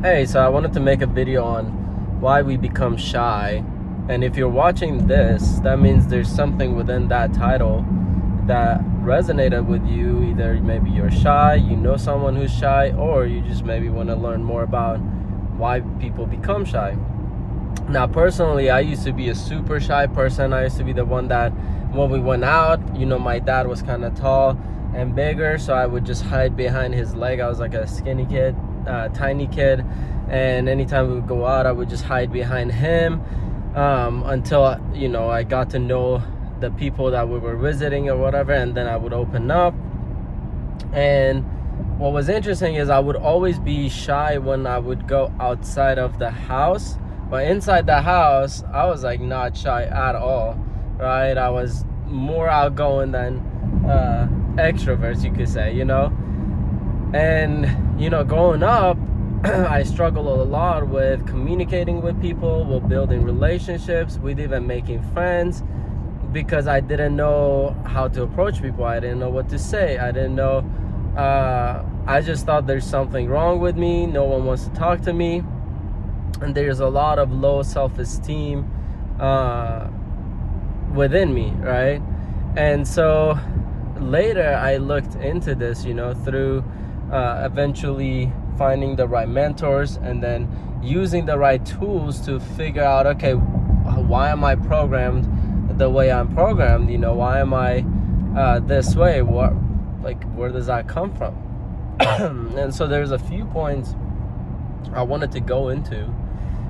Hey, so I wanted to make a video on why we become shy. And if you're watching this, that means there's something within that title that resonated with you. Either maybe you're shy, you know someone who's shy, or you just maybe want to learn more about why people become shy. Now, personally, I used to be a super shy person. I used to be the one that when we went out, my dad was kind of tall and bigger, so I would just hide behind his leg. I was like a skinny kid, tiny kid, and anytime we would go out, I would just hide behind him until I got to know the people that we were visiting or whatever, and then I would open up. And what was interesting is I would always be shy when I would go outside of the house, but inside the house I was like not shy at all, right? I was more outgoing than extroverts, you could say, and growing up I struggled a lot with communicating with people, with building relationships, with even making friends, because I didn't know how to approach people. I didn't know what to say. I didn't know. I just thought there's something wrong with me. No one wants to talk to me. And there's a lot of low self-esteem within me, right? And so later I looked into this, through eventually finding the right mentors and then using the right tools to figure out, okay, why am I programmed the way I'm programmed? Why am I this way? Where does that come from? And so there's a few points I wanted to go into,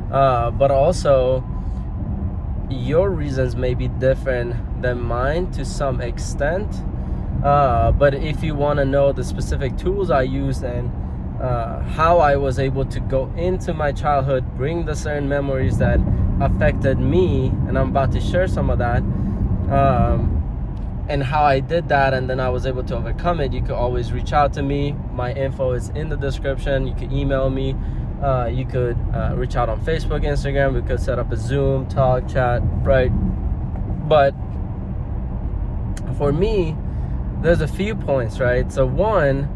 but also your reasons may be different than mine to some extent, but if you want to know the specific tools I used and how I was able to go into my childhood, bring the certain memories that affected me, and I'm about to share some of that, and how I did that, and then I was able to overcome it, you could always reach out to me. My info is in the description. You could email me. You could reach out on Facebook, Instagram. We could set up a Zoom, talk, chat, right? But for me, there's a few points, right? So one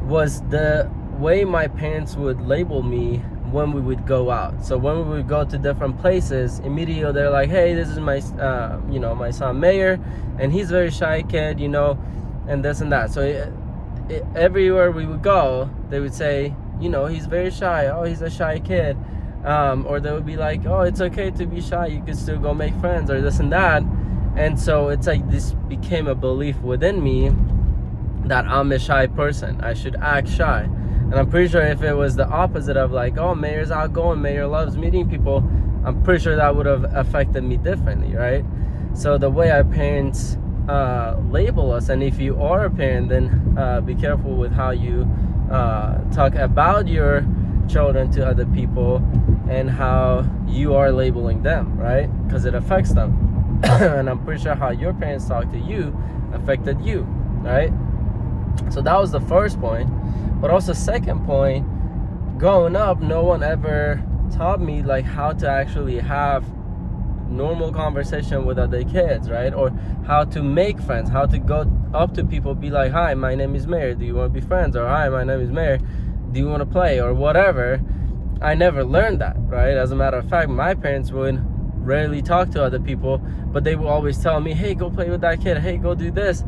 was the way my parents would label me when we would go out. So when we would go to different places, immediately they're like, hey, this is my my son Mahyar, and he's a very shy kid, and this and that. So everywhere we would go, they would say, he's very shy. Oh, he's a shy kid. Or they would be like, oh, it's okay to be shy, you could still go make friends, or this and that. And so it's like this became a belief within me that I'm a shy person. I should act shy. And I'm pretty sure if it was the opposite of like, oh, Mayor's outgoing, Mayor loves meeting people, I'm pretty sure that would have affected me differently, right? So the way our parents label us, and if you are a parent, then be careful with how you talk about your children to other people and how you are labeling them, right? Because it affects them. And I'm pretty sure how your parents talk to you affected you, right? So that was the first point. But also second point, growing up, no one ever taught me like how to actually have normal conversation with other kids, right? Or how to make friends, how to go up to people, be like, hi, my name is Mayor, do you want to be friends? Or hi, my name is Mayor, do you want to play? Or whatever. I never learned that, right? As a matter of fact, my parents would rarely talk to other people, but they would always tell me, hey, go play with that kid, hey, go do this.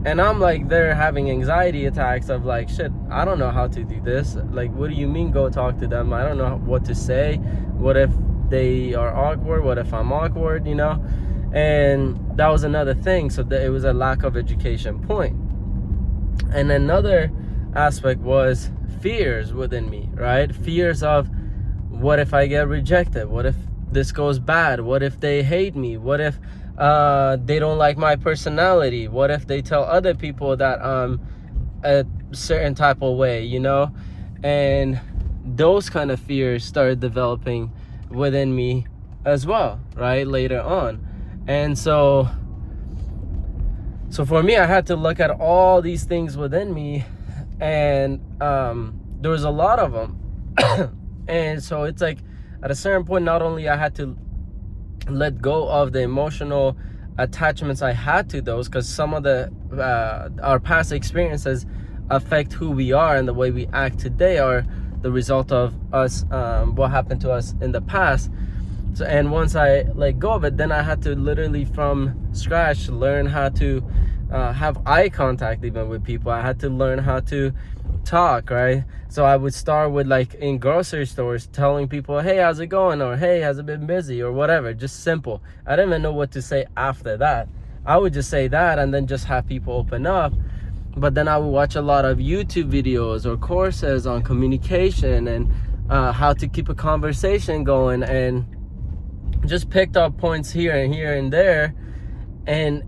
And I'm like, they're having anxiety attacks of like, shit, I don't know how to do this. Like, what do you mean go talk to them? I don't know what to say. What if they are awkward? What if I'm awkward, And that was another thing. So it was a lack of education point. And another aspect was fears within me, right? Fears of, what if I get rejected? What if this goes bad? What if they hate me? What if they don't like my personality? What if they tell other people that I'm a certain type of way, And those kind of fears started developing within me as well, right, later on. And so for me, I had to look at all these things within me, and there was a lot of them. And so it's like at a certain point, not only I had to let go of the emotional attachments I had to those, because some of our past experiences affect who we are, and the way we act today are the result of us, what happened to us in the past. So, and once I let go of it, then I had to literally from scratch learn how to have eye contact even with people. I had to learn how to talk, right? So I would start with, like, in grocery stores, telling people, hey, how's it going? Or hey, has it been busy? Or whatever, just simple. I didn't even know what to say after that. I would just say that and then just have people open up. But then I would watch a lot of YouTube videos or courses on communication and how to keep a conversation going, and just picked up points here and there. And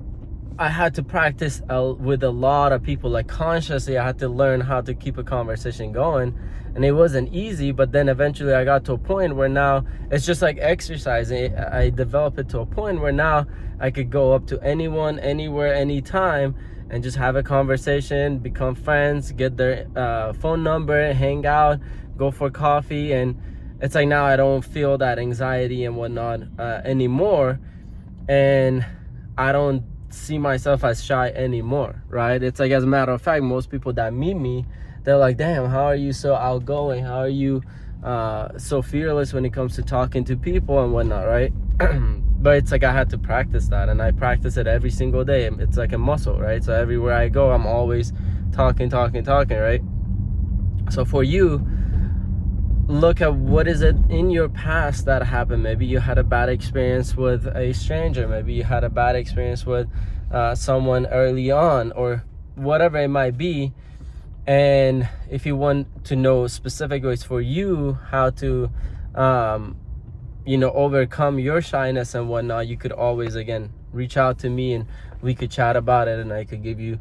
I had to practice with a lot of people, like consciously I had to learn how to keep a conversation going. And it wasn't easy, but then eventually I got to a point where now it's just like exercising. I developed it to a point where now I could go up to anyone, anywhere, anytime, and just have a conversation, become friends, get their phone number, hang out, go for coffee. And it's like now I don't feel that anxiety and whatnot anymore. And I don't see myself as shy anymore, right? It's like, as a matter of fact, most people that meet me, they're like, damn, how are you so outgoing? How are you so fearless when it comes to talking to people and whatnot, right? But it's like I had to practice that, and I practice it every single day. It's like a muscle, right? So everywhere I go, I'm always talking, right? So for you, look at what is it in your past that happened. Maybe you had a bad experience with a stranger. Maybe you had a bad experience with someone early on, or whatever it might be. And if you want to know specific ways for you how to overcome your shyness and whatnot, you could always, again, reach out to me and we could chat about it, and I could give you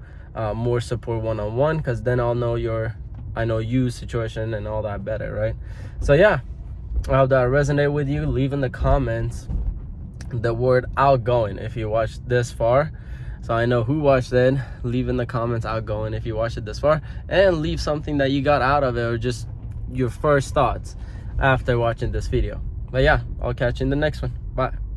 more support one-on-one, because then I know you situation and all that better, right? So yeah, I hope that resonate with you. Leave in the comments the word outgoing if you watched this far, so I know who watched it. Leave in the comments outgoing if you watched it this far, and leave something that you got out of it, or just your first thoughts after watching this video. But yeah, I'll catch you in the next one. Bye.